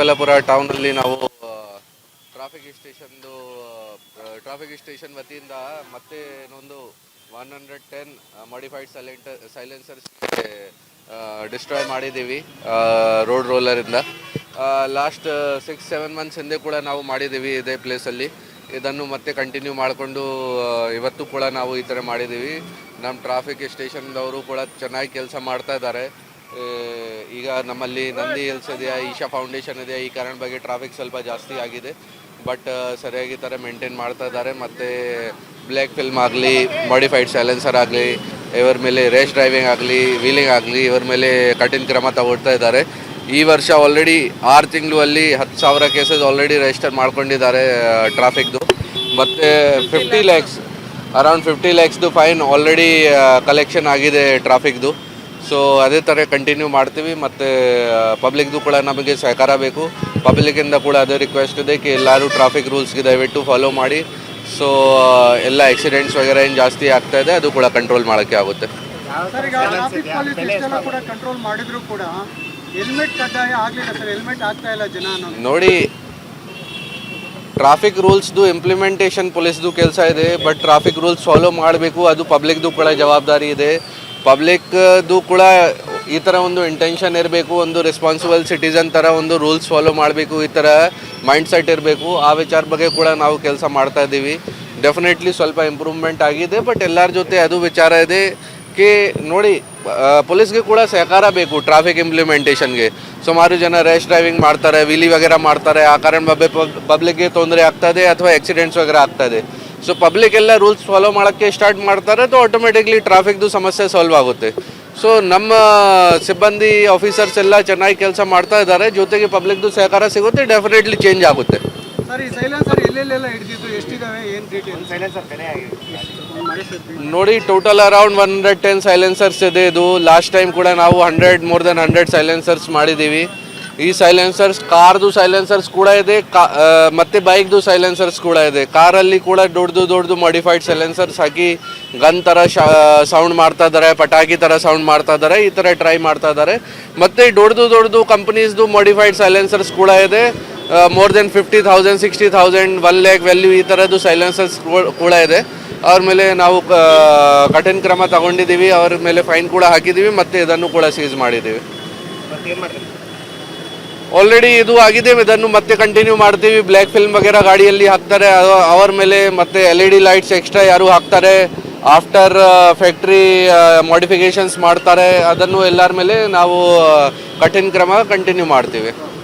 ಚಿಕ್ಕಬಳ್ಳಾಪುರ ಟೌನಲ್ಲಿ ನಾವು traffic station ವತಿಯಿಂದ ಮತ್ತೆ ಇನ್ನೊಂದು 110 ಮಾಡಿಫೈಡ್ ಸೈಲೆನ್ಸರ್ಸ್ ಡಿಸ್ಟ್ರಾಯ್ ಮಾಡಿದ್ದೀವಿ ರೋಡ್ ರೋಲರಿಂದ. ಲಾಸ್ಟ್ 6-7 ಮಂತ್ಸ್ ಹಿಂದೆ ಕೂಡ ನಾವು ಮಾಡಿದ್ದೀವಿ ಇದೇ ಪ್ಲೇಸಲ್ಲಿ. ಇದನ್ನು ಮತ್ತೆ ಕಂಟಿನ್ಯೂ ಮಾಡಿಕೊಂಡು ಇವತ್ತು ಕೂಡ ನಾವು ಈ ಥರ ಮಾಡಿದ್ದೀವಿ. ನಮ್ಮ ಟ್ರಾಫಿಕ್ ಸ್ಟೇಷನ್ದವರು ಕೂಡ ಚೆನ್ನಾಗಿ ಕೆಲಸ ಮಾಡ್ತಾ ಇದ್ದಾರೆ. ಈಗ ನಮ್ಮಲ್ಲಿ ನಂದಿ ಹಿಲ್ಸ್ ಇದೆಯಾ, ಈಶಾ ಫೌಂಡೇಶನ್ ಇದೆಯಾ, ಈ ಕಾರಣ ಬಗ್ಗೆ ಟ್ರಾಫಿಕ್ ಸ್ವಲ್ಪ ಜಾಸ್ತಿ ಆಗಿದೆ. ಬಟ್ ಸರಿಯಾಗಿ ಥರ ಮೇಂಟೈನ್ ಮಾಡ್ತಾ ಇದ್ದಾರೆ. ಮತ್ತು ಬ್ಲ್ಯಾಕ್ ಫಿಲ್ಮ್ ಆಗಲಿ, ಮಾಡಿಫೈಡ್ ಸೈಲೆನ್ಸರ್ ಆಗಲಿ, ಇವರ ಮೇಲೆ ರೇಸ್ ಡ್ರೈವಿಂಗ್ ಆಗಲಿ, ವೀಲಿಂಗ್ ಆಗಲಿ, ಇವರ ಮೇಲೆ ಕಠಿಣ ಕ್ರಮ ತಗೊಳ್ತಾ ಇದ್ದಾರೆ. ಈ ವರ್ಷ ಆಲ್ರೆಡಿ 6 ತಿಂಗಳಲ್ಲಿ 10,000 ಕೇಸಸ್ ಆಲ್ರೆಡಿ ರಿಜಿಸ್ಟರ್ ಮಾಡ್ಕೊಂಡಿದ್ದಾರೆ ಟ್ರಾಫಿಕ್ದು. ಮತ್ತು 50 lakhs ಅರೌಂಡ್ 50 lakhsದು ಫೈನ್ ಆಲ್ರೆಡಿ ಕಲೆಕ್ಷನ್ ಆಗಿದೆ ಟ್ರಾಫಿಕ್ದು. ಸೊ ಅದೇ ಥರ ಕಂಟಿನ್ಯೂ ಮಾಡ್ತೀವಿ. ಮತ್ತು ಪಬ್ಲಿಕ್ದು ಕೂಡ ನಮಗೆ ಸಹಕಾರ ಬೇಕು. ಪಬ್ಲಿಕ್ಕಿಂದ ಕೂಡ ಅದೇ ರಿಕ್ವೆಸ್ಟ್ ಇದೆ ಕಿ ಎಲ್ಲರೂ ಟ್ರಾಫಿಕ್ ರೂಲ್ಸ್ಗೆ ದಯವಿಟ್ಟು ಫಾಲೋ ಮಾಡಿ. ಸೊ ಎಲ್ಲ ಆಕ್ಸಿಡೆಂಟ್ಸ್ ವಗೇರೆ ಏನು ಜಾಸ್ತಿ ಆಗ್ತಾ ಇದೆ ಅದು ಕೂಡ ಕಂಟ್ರೋಲ್ ಮಾಡೋಕ್ಕೆ ಆಗುತ್ತೆ. ನೋಡಿ, ಟ್ರಾಫಿಕ್ ರೂಲ್ಸ್ದು ಇಂಪ್ಲಿಮೆಂಟೇಷನ್ ಪೊಲೀಸ್ದು ಕೆಲಸ ಇದೆ. ಬಟ್ ಟ್ರಾಫಿಕ್ ರೂಲ್ಸ್ ಫಾಲೋ ಮಾಡಬೇಕು, ಅದು ಪಬ್ಲಿಕ್ದು ಕೂಡ ಜವಾಬ್ದಾರಿ ಇದೆ. ಪಬ್ಲಿಕ್ದು ಕೂಡ ಈ ಥರ ಒಂದು ಇಂಟೆನ್ಷನ್ ಇರಬೇಕು, ಒಂದು ರೆಸ್ಪಾನ್ಸಿಬಲ್ ಸಿಟಿಸನ್ ಥರ ಒಂದು ರೂಲ್ಸ್ ಫಾಲೋ ಮಾಡಬೇಕು, ಈ ಥರ ಮೈಂಡ್ ಸೆಟ್ ಇರಬೇಕು. ಆ ವಿಚಾರ ಬಗ್ಗೆ ಕೂಡ ನಾವು ಕೆಲಸ ಮಾಡ್ತಾ ಇದ್ದೀವಿ. ಡೆಫಿನೆಟ್ಲಿ ಸ್ವಲ್ಪ ಇಂಪ್ರೂವ್ಮೆಂಟ್ ಆಗಿದೆ. ಬಟ್ ಎಲ್ಲರ ಜೊತೆ ಅದು ವಿಚಾರ ಇದೆ ಕಿ ನೋಡಿ, ಪೊಲೀಸ್ಗೆ ಕೂಡ ಸಹಕಾರ ಬೇಕು ಟ್ರಾಫಿಕ್ ಇಂಪ್ಲಿಮೆಂಟೇಷನ್ಗೆ. ಸುಮಾರು ಜನ ರ್ಯಾಶ್ ಡ್ರೈವಿಂಗ್ ಮಾಡ್ತಾರೆ, ವೀಲಿ ವಗೇರೆ ಮಾಡ್ತಾರೆ. ಆ ಕಾರಣ ಪಬ್ಲಿಕ್ಗೆ ತೊಂದರೆ ಆಗ್ತದೆ ಅಥವಾ ಆಕ್ಸಿಡೆಂಟ್ಸ್ ವಗೇರೆ ಆಗ್ತದೆ. ಸೊ ಪಬ್ಲಿಕ್ ಎಲ್ಲ ರೂಲ್ಸ್ ಫಾಲೋ ಮಾಡೋಕ್ಕೆ ಸ್ಟಾರ್ಟ್ ಮಾಡ್ತಾರೆ, तो ಆಟೋಮೆಟಿಕ್ಲಿ ಟ್ರಾಫಿಕ್ದು ಸಮಸ್ಯೆ ಸಾಲ್ವ್ ಆಗುತ್ತೆ. ಸೊ ನಮ್ಮ ಸಿಬ್ಬಂದಿ ಆಫೀಸರ್ಸ್ ಎಲ್ಲ ಚೆನ್ನಾಗಿ ಕೆಲಸ ಮಾಡ್ತಾ ಇದ್ದಾರೆ. ಜೊತೆಗೆ ಪಬ್ಲಿಕ್ದು ಸಹಕಾರ ಸಿಗುತ್ತೆ, ಡೆಫಿನೆಟ್ಲಿ ಚೇಂಜ್ ಆಗುತ್ತೆ. ನೋಡಿ, ಟೋಟಲ್ ಅರೌಂಡ್ 110 ಸೈಲೆನ್ಸರ್ಸ್ ಇದೆ. ಇದು ಲಾಸ್ಟ್ ಟೈಮ್ ಕೂಡ ನಾವು ಮೋರ್ ದೆನ್ 100 ಸೈಲೆನ್ಸರ್ಸ್ ಮಾಡಿದ್ದೀವಿ. ಈ ಸೈಲೆನ್ಸರ್ಸ್ ಕಾರ್ದು ಸೈಲೆನ್ಸರ್ಸ್ ಕೂಡ ಇದೆ, ಮತ್ತು ಬೈಕ್ದು ಸೈಲೆನ್ಸರ್ಸ್ ಕೂಡ ಇದೆ. ಕಾರಲ್ಲಿ ಕೂಡ ದೊಡ್ಡದು ಮಾಡಿಫೈಡ್ ಸೈಲೆನ್ಸರ್ಸ್ ಹಾಕಿ ಗನ್ ಥರ ಸೌಂಡ್ ಮಾಡ್ತಾ ಇದ್ದಾರೆ, ಪಟಾಕಿ ಥರ ಸೌಂಡ್ ಮಾಡ್ತಾ ಇದ್ದಾರೆ, ಈ ಥರ ಟ್ರೈ ಮಾಡ್ತಾ ಇದ್ದಾರೆ. ಮತ್ತು ದೊಡ್ಡದು ಕಂಪ್ನೀಸ್ದು ಮಾಡಿಫೈಡ್ ಸೈಲೆನ್ಸರ್ಸ್ ಕೂಡ ಇದೆ. ಮೋರ್ ದೆನ್ 50,000, 60,000, 1 lakh ವ್ಯಾಲ್ಯೂ ಈ ಥರದ್ದು ಸೈಲೆನ್ಸರ್ಸ್ ಕೂಡ ಇದೆ. ಅವ್ರ ಮೇಲೆ ನಾವು ಕಠಿಣ ಕ್ರಮ ತಗೊಂಡಿದ್ದೀವಿ, ಅವ್ರ ಮೇಲೆ ಫೈನ್ ಕೂಡ ಹಾಕಿದ್ದೀವಿ, ಮತ್ತು ಇದನ್ನು ಕೂಡ ಸೀಸ್ ಮಾಡಿದ್ದೀವಿ. ಆಲ್ರೆಡಿ ಇದು ಆಗಿದೆ, ಇದನ್ನು ಮತ್ತೆ ಕಂಟಿನ್ಯೂ ಮಾಡ್ತೀವಿ. ಬ್ಲ್ಯಾಕ್ ಫಿಲ್ಮ್ ವಗೇರೆ ಗಾಡಿಯಲ್ಲಿ ಹಾಕ್ತಾರೆ, ಅವರ ಮೇಲೆ ಮತ್ತು LED ಲೈಟ್ಸ್ ಎಕ್ಸ್ಟ್ರಾ ಯಾರು ಹಾಕ್ತಾರೆ, ಆಫ್ಟರ್ ಫ್ಯಾಕ್ಟ್ರಿ ಮಾಡಿಫಿಕೇಷನ್ಸ್ ಮಾಡ್ತಾರೆ, ಅದನ್ನು ಎಲ್ಲರ ಮೇಲೆ ನಾವು ಕಠಿಣ ಕ್ರಮ ಕಂಟಿನ್ಯೂ ಮಾಡ್ತೀವಿ.